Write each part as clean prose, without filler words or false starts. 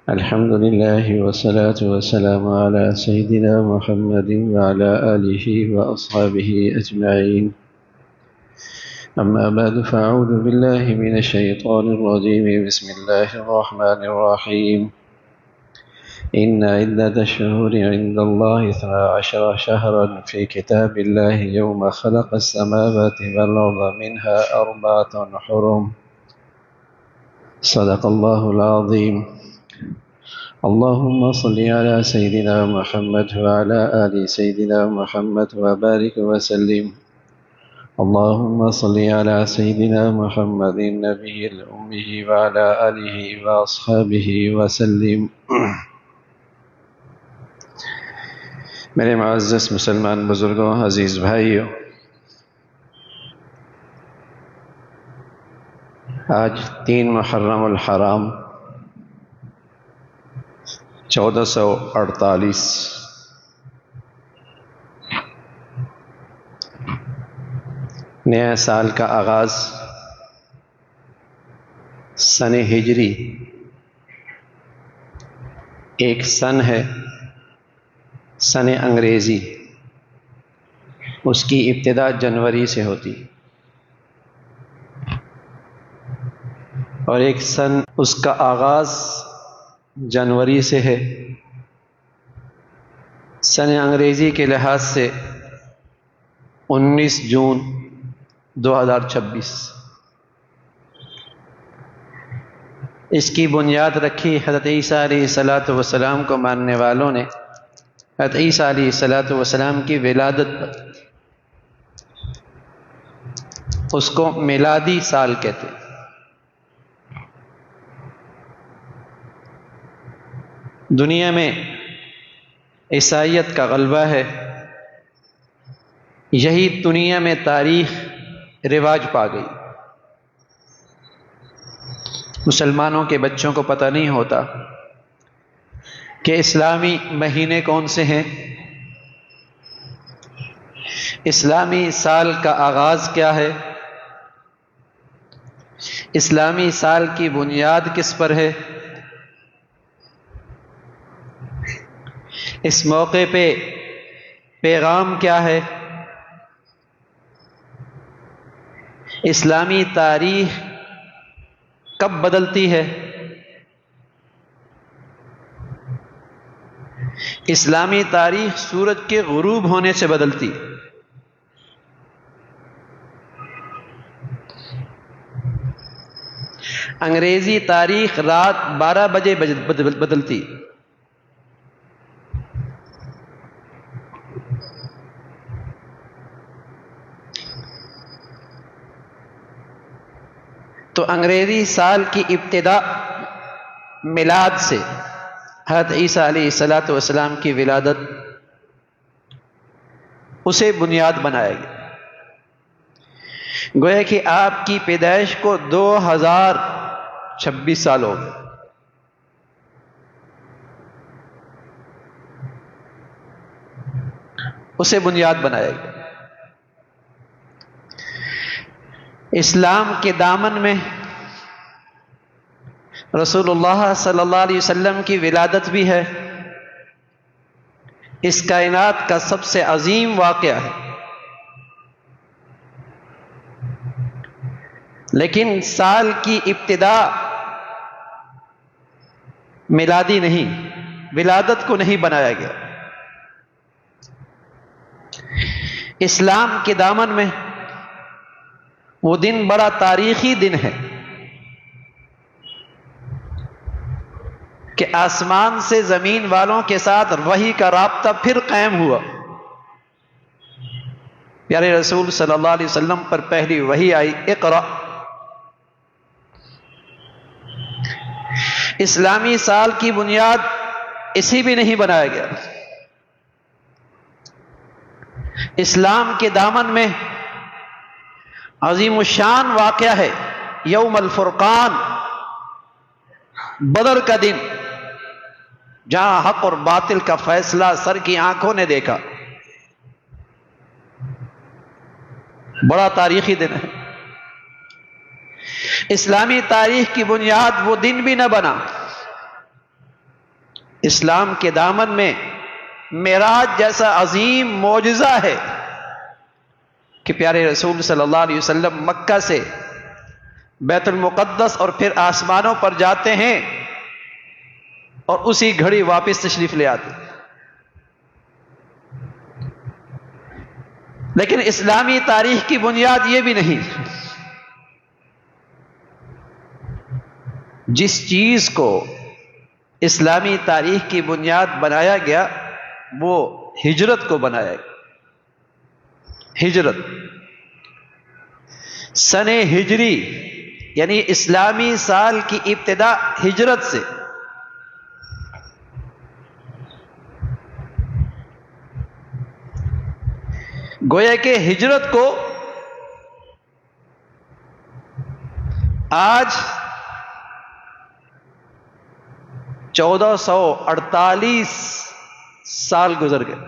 الحمد لله والصلاة والسلام على سيدنا محمد وعلى آله وأصحابه أجمعين. أما بعد فأعوذ بالله من الشيطان الرجيم. بسم الله الرحمن الرحيم. إن عدة الشهور عند الله 12 شهرا في كتاب الله يوم خلق السماوات والأرض منها 4 حرم. صدق الله العظيم. اللهم صل على سيدنا محمد وعلى آل سيدنا محمد وبارك وسلم. اللهم صل على سيدنا محمد النبي الأمي وعلى آله وأصحابه وسلم. میرے معزز مسلمان بزرگوں، عزیز بھائیوں، آج 3 محرم الحرام 1448 نیا سال کا آغاز سن ہجری ایک سن ہے، سن انگریزی، اس کی ابتدا جنوری سے ہوتی، اور ایک سن اس کا آغاز جنوری سے ہے۔ سن انگریزی کے لحاظ سے 19 جون 2026 اس کی بنیاد رکھی حضرت عیسیٰ علیہ السلام کو ماننے والوں نے۔ حضرت عیسیٰ علیہ السلام کی ولادت پر اس کو میلادی سال کہتے ہیں۔ دنیا میں عیسائیت کا غلبہ ہے، یہی دنیا میں تاریخ رواج پا گئی۔ مسلمانوں کے بچوں کو پتہ نہیں ہوتا کہ اسلامی مہینے کون سے ہیں، اسلامی سال کا آغاز کیا ہے، اسلامی سال کی بنیاد کس پر ہے۔ اس موقع پہ پیغام کیا ہے، اسلامی تاریخ کب بدلتی ہے، اسلامی تاریخ سورج کے غروب ہونے سے بدلتی ہے۔ انگریزی تاریخ رات 12 بجے بدلتی۔ تو انگریزی سال کی ابتدا میلاد سے، حضرت عیسیٰ علیہ السلام کی ولادت، اسے بنیاد بنایا گیا۔ گویا کہ آپ کی پیدائش کو 2026 سال ہو گئے۔ اسے بنیاد بنایا گیا۔ اسلام کے دامن میں رسول اللہ صلی اللہ علیہ وسلم کی ولادت بھی ہے۔ اس کائنات کا سب سے عظیم واقعہ ہے، لیکن سال کی ابتدا میلادی نہیں، ولادت کو نہیں بنایا گیا۔ اسلام کے دامن میں وہ دن بڑا تاریخی دن ہے کہ آسمان سے زمین والوں کے ساتھ وحی کا رابطہ پھر قائم ہوا۔ پیارے رسول صلی اللہ علیہ وسلم پر پہلی وحی آئی، اقرأ۔ اسلامی سال کی بنیاد اسی بھی نہیں بنایا گیا۔ اسلام کے دامن میں عظیم الشان واقعہ ہے یوم الفرقان، بدر کا دن، جہاں حق اور باطل کا فیصلہ سر کی آنکھوں نے دیکھا۔ بڑا تاریخی دن ہے۔ اسلامی تاریخ کی بنیاد وہ دن بھی نہ بنا۔ اسلام کے دامن میں معراج جیسا عظیم معجزہ ہے کہ پیارے رسول صلی اللہ علیہ وسلم مکہ سے بیت المقدس اور پھر آسمانوں پر جاتے ہیں اور اسی گھڑی واپس تشریف لے آتے۔ لیکن اسلامی تاریخ کی بنیاد یہ بھی نہیں۔ جس چیز کو اسلامی تاریخ کی بنیاد بنایا گیا وہ ہجرت کو بنایا گیا۔ ہجرت سن ہجری یعنی اسلامی سال کی ابتدا ہجرت سے۔ گویا کہ ہجرت کو آج 1448 سال گزر گئے۔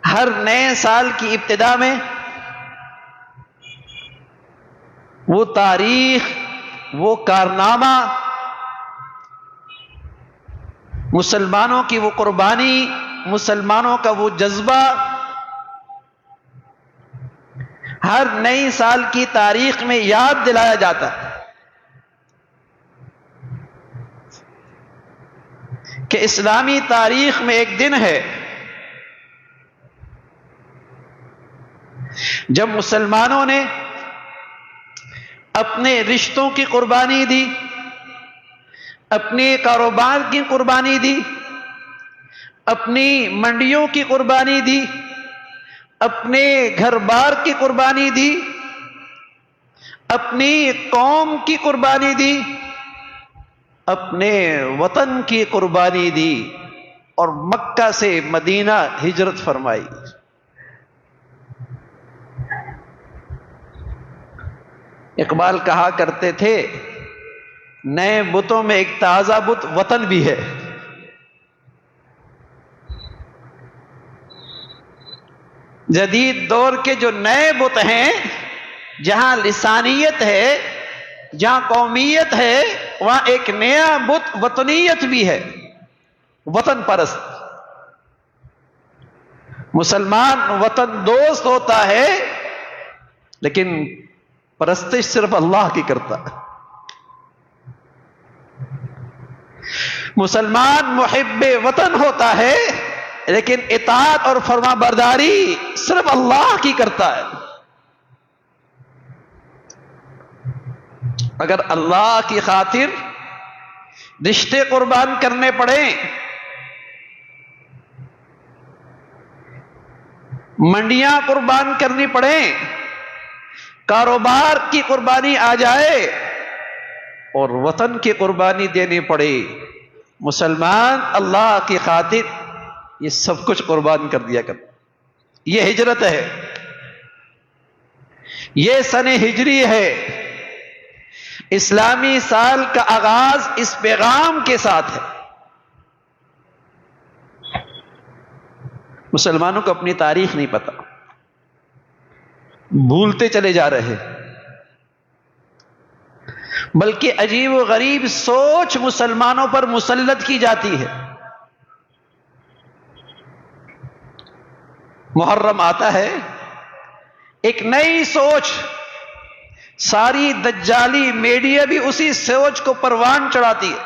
ہر نئے سال کی ابتدا میں وہ تاریخ، وہ کارنامہ، مسلمانوں کی وہ قربانی، مسلمانوں کا وہ جذبہ ہر نئی سال کی تاریخ میں یاد دلایا جاتا ہے کہ اسلامی تاریخ میں ایک دن ہے جب مسلمانوں نے اپنے رشتوں کی قربانی دی، اپنے کاروبار کی قربانی دی، اپنی منڈیوں کی قربانی دی، اپنے گھر بار کی قربانی دی، اپنی قوم کی قربانی دی، اپنے وطن کی قربانی دی اور مکہ سے مدینہ ہجرت فرمائی۔ اقبال کہا کرتے تھے نئے بتوں میں ایک تازہ بت وطن بھی ہے۔ جدید دور کے جو نئے بت ہیں، جہاں لسانیت ہے، جہاں قومیت ہے، وہاں ایک نیا بت وطنیت بھی ہے، وطن پرست۔ مسلمان وطن دوست ہوتا ہے لیکن پرستش صرف اللہ کی کرتا ہے۔ مسلمان محب وطن ہوتا ہے لیکن اطاعت اور فرما برداری صرف اللہ کی کرتا ہے۔ اگر اللہ کی خاطر رشتے قربان کرنے پڑیں، منڈیاں قربان کرنی پڑیں، کاروبار کی قربانی آ جائے اور وطن کی قربانی دینی پڑے، مسلمان اللہ کی خاطر یہ سب کچھ قربان کر دیا کرتا۔ یہ ہجرت ہے، یہ سن ہجری ہے۔ اسلامی سال کا آغاز اس پیغام کے ساتھ ہے۔ مسلمانوں کو اپنی تاریخ نہیں پتہ، بھولتے چلے جا رہے، بلکہ عجیب و غریب سوچ مسلمانوں پر مسلط کی جاتی ہے۔ محرم آتا ہے، ایک نئی سوچ، ساری دجالی میڈیا بھی اسی سوچ کو پروان چڑھاتی ہے۔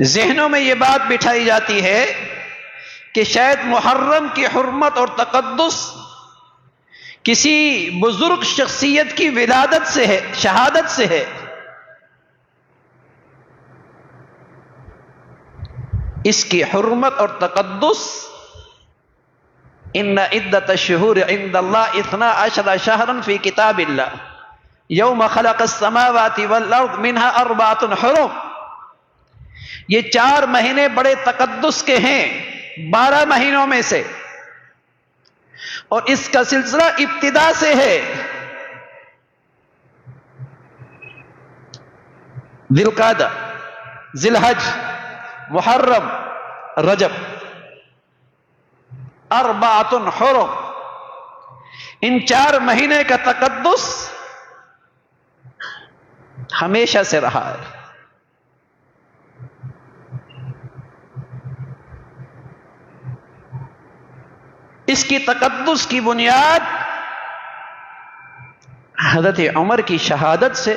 ذہنوں میں یہ بات بٹھائی جاتی ہے کہ شاید محرم کی حرمت اور تقدس کسی بزرگ شخصیت کی ولادت سے ہے، شہادت سے ہے۔ اس کی حرمت اور تقدس ان عدت الشہور عند اللہ 12 شہرا فی کتاب اللہ یوم خلق السماوات والارض منها 4 حرم۔ یہ 4 مہینے بڑے تقدس کے ہیں 12 مہینوں میں سے، اور اس کا سلسلہ ابتدا سے ہے۔ ذی القعدہ، ذی الحج، محرم، رجب، اربعۃ حرم، ان 4 مہینے کا تقدس ہمیشہ سے رہا ہے۔ اس کی تقدس کی بنیاد حضرت عمر کی شہادت سے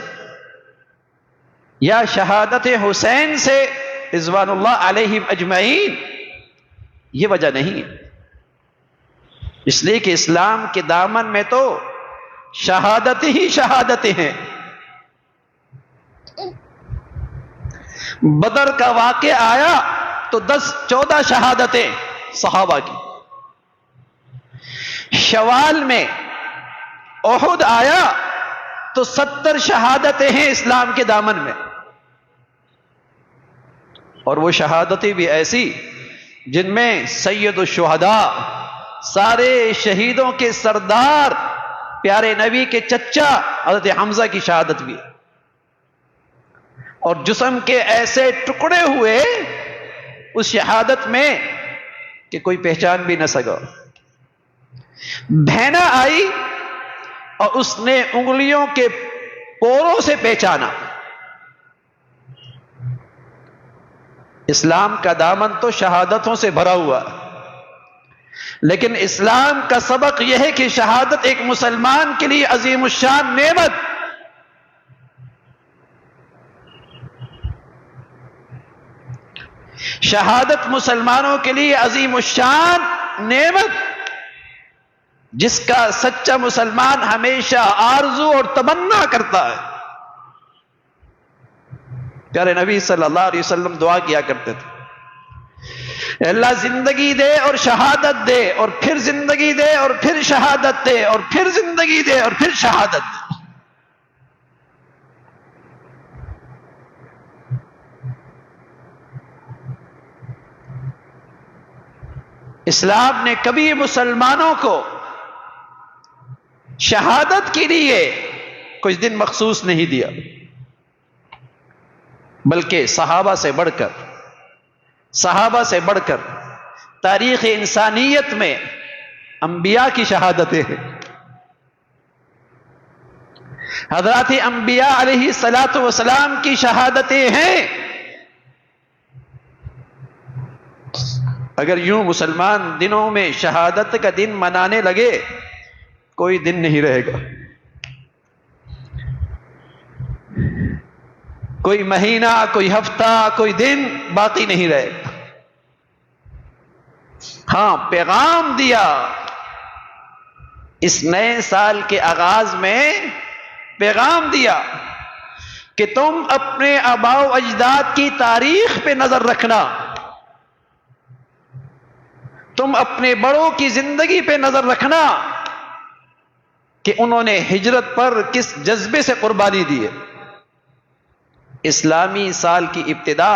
یا شہادت حسین سے رضوان اللہ علیہم اجمعین، یہ وجہ نہیں ہے۔ اس لیے کہ اسلام کے دامن میں تو شہادت ہی شہادتیں ہیں۔ بدر کا واقعہ آیا تو 14 شہادتیں صحابہ کی، شوال میں احد آیا تو 70 شہادتیں ہیں اسلام کے دامن میں، اور وہ شہادتیں بھی ایسی جن میں سید الشہداء، سارے شہیدوں کے سردار، پیارے نبی کے چچا حضرت حمزہ کی شہادت بھی ہے، اور جسم کے ایسے ٹکڑے ہوئے اس شہادت میں کہ کوئی پہچان بھی نہ سکا۔ بہنا آئی اور اس نے انگلیوں کے پوروں سے پہچانا۔ اسلام کا دامن تو شہادتوں سے بھرا ہوا، لیکن اسلام کا سبق یہ ہے کہ شہادت ایک مسلمان کے لیے عظیم الشان نعمت، شہادت مسلمانوں کے لیے عظیم الشان نعمت، جس کا سچا مسلمان ہمیشہ آرزو اور تمنا کرتا ہے۔ پیارے نبی صلی اللہ علیہ وسلم دعا کیا کرتے تھے، اے اللہ زندگی دے اور شہادت دے، اور پھر زندگی دے اور پھر شہادت دے، اور پھر زندگی دے اور پھر شہادت دے۔ اسلام نے کبھی مسلمانوں کو شہادت کے لیے کچھ دن مخصوص نہیں دیا، بلکہ صحابہ سے بڑھ کر تاریخ انسانیت میں انبیاء کی شہادتیں ہیں۔ حضرات انبیاء علیہ الصلاۃ والسلام کی شہادتیں ہیں۔ اگر یوں مسلمان دنوں میں شہادت کا دن منانے لگے، کوئی دن نہیں رہے گا، کوئی مہینہ، کوئی ہفتہ، کوئی دن باقی نہیں رہے گا۔ ہاں، پیغام دیا اس نئے سال کے آغاز میں، پیغام دیا کہ تم اپنے آباء و اجداد کی تاریخ پہ نظر رکھنا، تم اپنے بڑوں کی زندگی پہ نظر رکھنا کہ انہوں نے ہجرت پر کس جذبے سے قربانی دی ہے۔ اسلامی سال کی ابتدا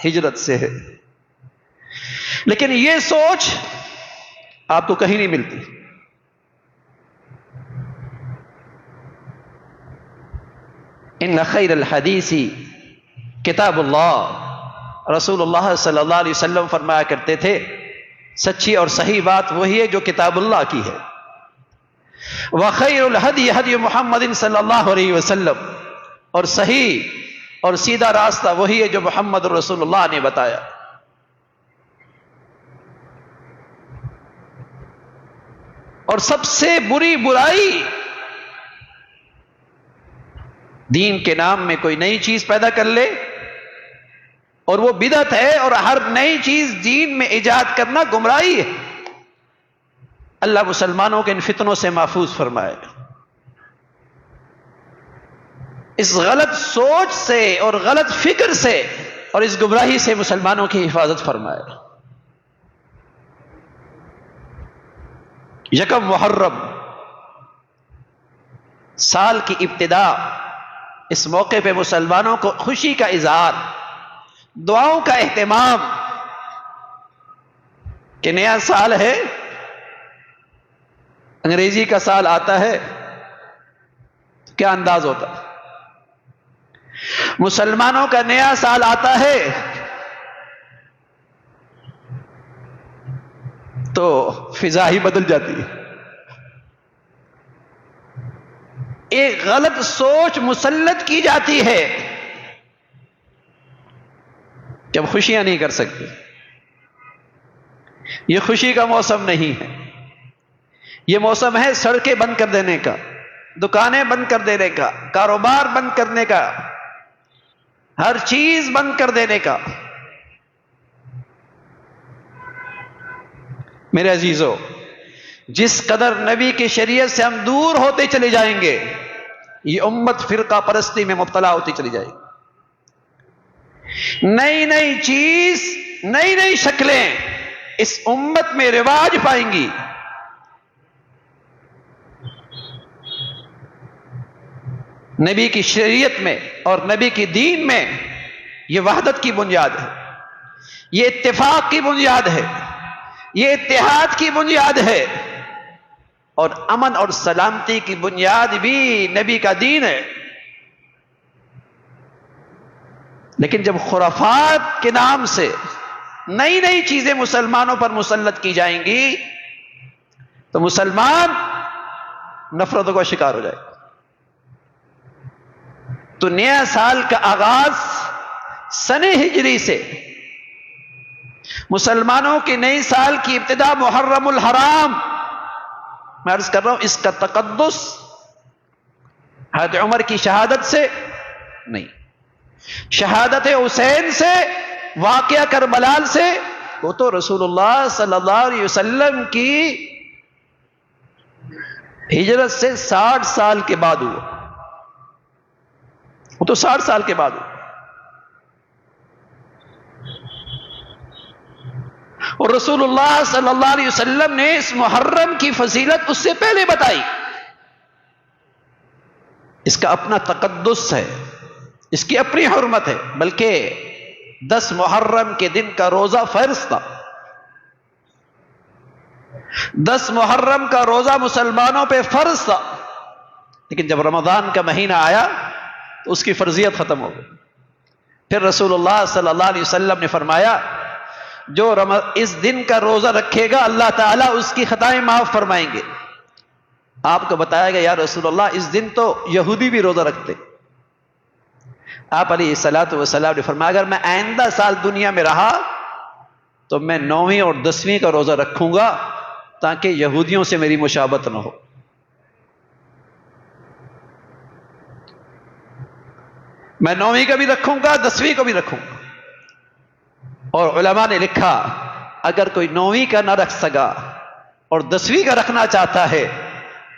ہجرت سے ہے، لیکن یہ سوچ آپ کو کہیں نہیں ملتی۔ ان خیر الحدیث کتاب اللہ، رسول اللہ صلی اللہ علیہ وسلم فرمایا کرتے تھے سچی اور صحیح بات وہی ہے جو کتاب اللہ کی ہے۔ وخیر الہدی ہدی محمد صلی اللہ علیہ وسلم، اور صحیح اور سیدھا راستہ وہی ہے جو محمد رسول اللہ نے بتایا۔ اور سب سے بری برائی دین کے نام میں کوئی نئی چیز پیدا کر لے، اور وہ بدعت ہے، اور ہر نئی چیز دین میں ایجاد کرنا گمراہی ہے۔ اللہ مسلمانوں کے ان فتنوں سے محفوظ فرمائے، اس غلط سوچ سے اور غلط فکر سے اور اس گمراہی سے مسلمانوں کی حفاظت فرمائے۔ یکم محرم، سال کی ابتدا، اس موقع پہ مسلمانوں کو خوشی کا اظہار، دعاؤں کا اہتمام کہ نیا سال ہے۔ انگریزی کا سال آتا ہے، کیا انداز ہوتا؟ مسلمانوں کا نیا سال آتا ہے تو فضا ہی بدل جاتی ہے. ایک غلط سوچ مسلط کی جاتی ہے کہ اب خوشیاں نہیں کر سکتے، یہ خوشی کا موسم نہیں ہے، یہ موسم ہے سڑکیں بند کر دینے کا، دکانیں بند کر دینے کا، کاروبار بند کرنے کا، ہر چیز بند کر دینے کا. میرے عزیزو، جس قدر نبی کی شریعت سے ہم دور ہوتے چلے جائیں گے، یہ امت فرقہ پرستی میں مبتلا ہوتی چلی جائے گی. نئی نئی چیز، نئی نئی شکلیں اس امت میں رواج پائیں گی. نبی کی شریعت میں اور نبی کی دین میں یہ وحدت کی بنیاد ہے، یہ اتفاق کی بنیاد ہے، یہ اتحاد کی بنیاد ہے، اور امن اور سلامتی کی بنیاد بھی نبی کا دین ہے. لیکن جب خرافات کے نام سے نئی نئی چیزیں مسلمانوں پر مسلط کی جائیں گی تو مسلمان نفرتوں کا شکار ہو جائے گا. تو نیا سال کا آغاز سن ہجری سے، مسلمانوں کے نئے سال کی ابتدا محرم الحرام، میں عرض کر رہا ہوں اس کا تقدس حضرت عمر کی شہادت سے نہیں، شہادت حسین سے، واقعہ کربلا سے. وہ تو رسول اللہ صلی اللہ علیہ وسلم کی ہجرت سے 60 سال کے بعد ہوا، وہ تو 60 سال کے بعد ہوا. اور رسول اللہ صلی اللہ علیہ وسلم نے اس محرم کی فضیلت اس سے پہلے بتائی. اس کا اپنا تقدس ہے، اس کی اپنی حرمت ہے. بلکہ 10 محرم کے دن کا روزہ فرض تھا. 10 محرم کا روزہ مسلمانوں پہ فرض تھا، لیکن جب رمضان کا مہینہ آیا تو اس کی فرضیت ختم ہو گئی. پھر رسول اللہ صلی اللہ علیہ وسلم نے فرمایا جو اس دن کا روزہ رکھے گا اللہ تعالیٰ اس کی خطائیں معاف فرمائیں گے. آپ کو بتایا گیا یا رسول اللہ اس دن تو یہودی بھی روزہ رکھتے. آپ علیہ الصلوۃ والسلام نے فرمایا اگر میں آئندہ سال دنیا میں رہا تو میں 9ویں اور 10ویں کا روزہ رکھوں گا تاکہ یہودیوں سے میری مشابہت نہ ہو. میں 9ویں کا بھی رکھوں گا، 10ویں کو بھی رکھوں گا. اور علماء نے لکھا اگر کوئی 9ویں کا نہ رکھ سکا اور 10ویں کا رکھنا چاہتا ہے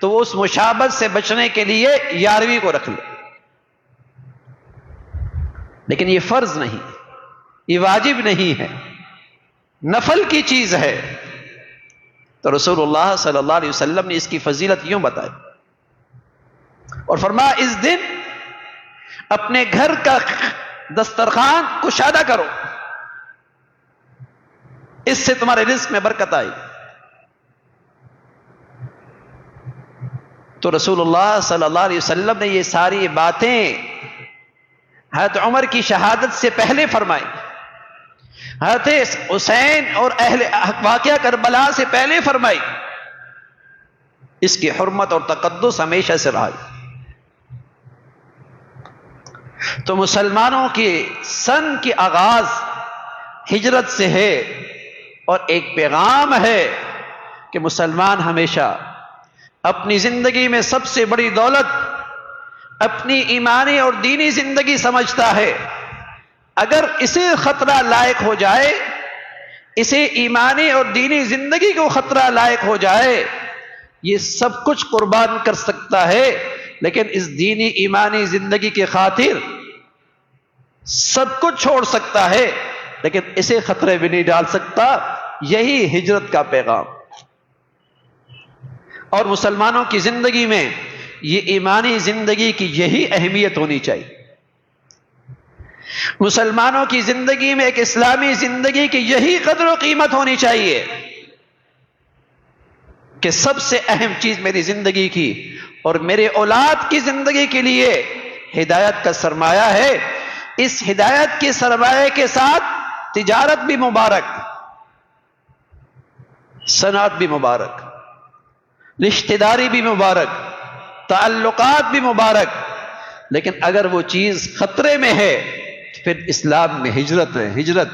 تو وہ اس مشابہت سے بچنے کے لیے 11ویں کو رکھ لے. لیکن یہ فرض نہیں، یہ واجب نہیں ہے، نفل کی چیز ہے. تو رسول اللہ صلی اللہ علیہ وسلم نے اس کی فضیلت یوں بتائی اور فرمایا اس دن اپنے گھر کا دسترخوان کشادہ کرو، اس سے تمہارے رزق میں برکت آئی. تو رسول اللہ صلی اللہ علیہ وسلم نے یہ ساری باتیں حضرت عمر کی شہادت سے پہلے فرمائی، حضرت حسین اور اہل واقعہ کربلا سے پہلے فرمائی. اس کی حرمت اور تقدس ہمیشہ سے رہا. تو مسلمانوں کی سن کی آغاز ہجرت سے ہے اور ایک پیغام ہے کہ مسلمان ہمیشہ اپنی زندگی میں سب سے بڑی دولت اپنی ایمانی اور دینی زندگی سمجھتا ہے. اگر اسے خطرہ لائق ہو جائے، اسے ایمانی اور دینی زندگی کو خطرہ لائق ہو جائے، یہ سب کچھ قربان کر سکتا ہے. لیکن اس دینی ایمانی زندگی کی خاطر سب کچھ چھوڑ سکتا ہے، لیکن اسے خطرے بھی نہیں ڈال سکتا. یہی ہجرت کا پیغام. اور مسلمانوں کی زندگی میں یہ ایمانی زندگی کی یہی اہمیت ہونی چاہیے. مسلمانوں کی زندگی میں ایک اسلامی زندگی کی یہی قدر و قیمت ہونی چاہیے کہ سب سے اہم چیز میری زندگی کی اور میرے اولاد کی زندگی کے لیے ہدایت کا سرمایہ ہے. اس ہدایت کے سرمایہ کے ساتھ تجارت بھی مبارک، صنعت بھی مبارک، رشتہ داری بھی مبارک، تعلقات بھی مبارک، لیکن اگر وہ چیز خطرے میں ہے تو پھر اسلام میں ہجرت ہے، ہجرت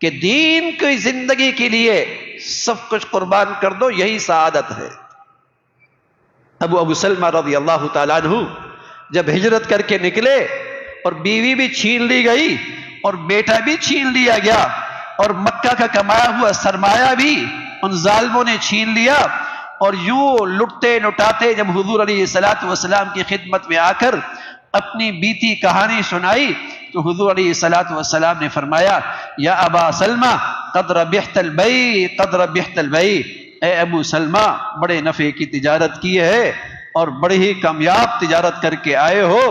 کہ دین کی زندگی کے لیے سب کچھ قربان کر دو، یہی سعادت ہے۔ ابو سلمہ رضی اللہ تعالیٰ عنہ جب ہجرت کر کے نکلے اور بیوی بھی چھین لی گئی اور بیٹا بھی چھین لیا گیا اور مکہ کا کمایا ہوا سرمایہ بھی ان ظالموں نے چھین لیا، اور یوں لٹتے لٹاتے جب حضور علیہ السلام کی خدمت میں آ کر اپنی بیتی کہانی سنائی تو حضور علیہ السلام نے فرمایا یا ابا سلمہ قد ربحت البیع، قد ربحت البیع، اے ابو سلمہ بڑے نفع کی تجارت کی ہے اور بڑی ہی کامیاب تجارت کر کے آئے ہو،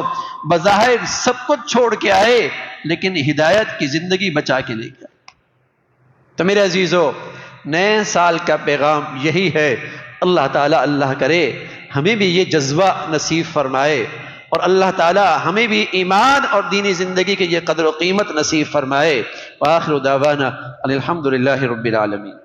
بظاہر سب کچھ چھوڑ کے آئے لیکن ہدایت کی زندگی بچا کے لے گئے۔ تو میرے عزیزو، نئے سال کا پیغام یہی ہے، اللہ تعالیٰ اللہ کرے ہمیں بھی یہ جذبہ نصیب فرمائے، اور اللہ تعالیٰ ہمیں بھی ایمان اور دینی زندگی کے یہ قدر و قیمت نصیب فرمائے۔ وآخر دعوانا الحمدللہ رب العالمین۔